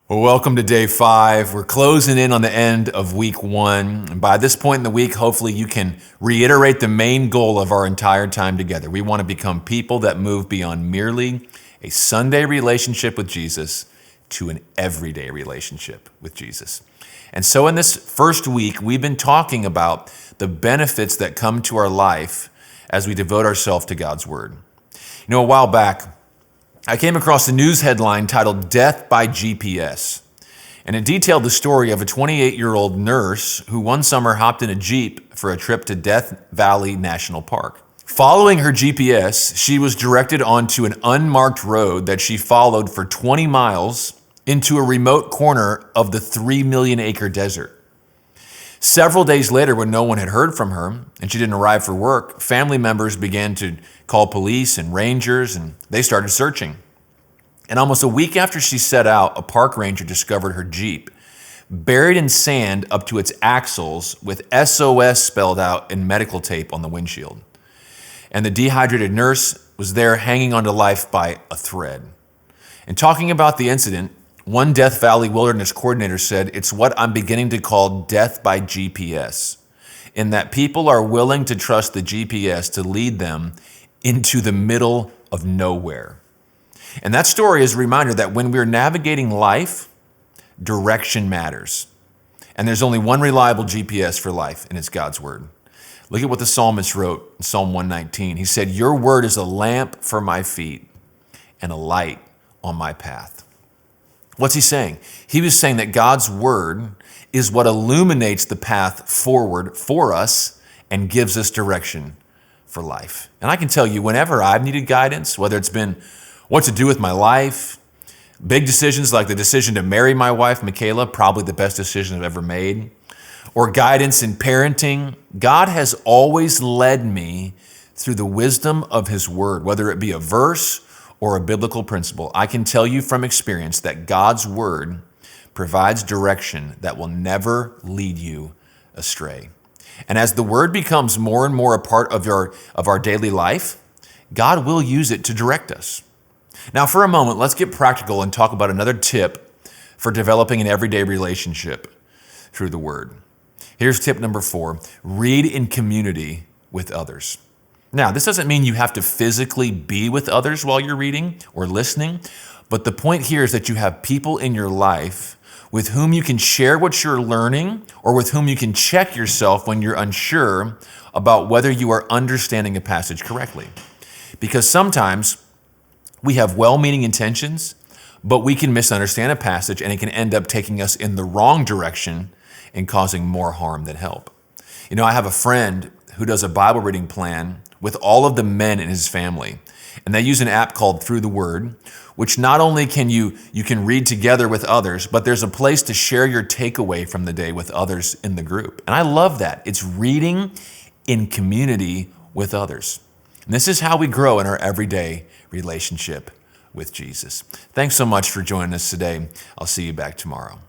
Well, welcome to day 5. We're closing in on the end of week 1. And by this point in the week, hopefully you can reiterate the main goal of our entire time together. We want to become people that move beyond merely a Sunday relationship with Jesus to an everyday relationship with Jesus. And so in this first week, we've been talking about the benefits that come to our life as we devote ourselves to God's Word. You know, a while back, I came across a news headline titled "Death by GPS," and it detailed the story of a 28-year-old nurse who one summer hopped in a Jeep for a trip to Death Valley National Park. Following her GPS, she was directed onto an unmarked road that she followed for 20 miles into a remote corner of the 3 million acre desert. Several days later, when no one had heard from her and she didn't arrive for work, family members began to call police and rangers, and they started searching. And almost a week after she set out, a park ranger discovered her Jeep buried in sand up to its axles with SOS spelled out in medical tape on the windshield. And the dehydrated nurse was there hanging onto life by a thread. And talking about the incident, one Death Valley Wilderness coordinator said, "It's what I'm beginning to call death by GPS, in that people are willing to trust the GPS to lead them into the middle of nowhere." And that story is a reminder that when we're navigating life, direction matters. And there's only one reliable GPS for life, and it's God's Word. Look at what the psalmist wrote in Psalm 119. He said, "Your word is a lamp for my feet and a light on my path." What's he saying? He was saying that God's Word is what illuminates the path forward for us and gives us direction for life. And I can tell you, whenever I've needed guidance, whether it's been what to do with my life, big decisions like the decision to marry my wife, Michaela, probably the best decision I've ever made, or guidance in parenting, God has always led me through the wisdom of His Word, whether it be a verse or a biblical principle. I can tell you from experience that God's Word provides direction that will never lead you astray. And as the Word becomes more and more a part of our daily life, God will use it to direct us. Now, for a moment, let's get practical and talk about another tip for developing an everyday relationship through the Word. Here's tip number 4, read in community with others. Now, this doesn't mean you have to physically be with others while you're reading or listening, but the point here is that you have people in your life with whom you can share what you're learning, or with whom you can check yourself when you're unsure about whether you are understanding a passage correctly. Because sometimes we have well-meaning intentions, but we can misunderstand a passage and it can end up taking us in the wrong direction and causing more harm than help. You know, I have a friend who does a Bible reading plan with all of the men in his family. And they use an app called Through the Word, which not only can you can read together with others, but there's a place to share your takeaway from the day with others in the group. And I love that. It's reading in community with others. And this is how we grow in our everyday relationship with Jesus. Thanks so much for joining us today. I'll see you back tomorrow.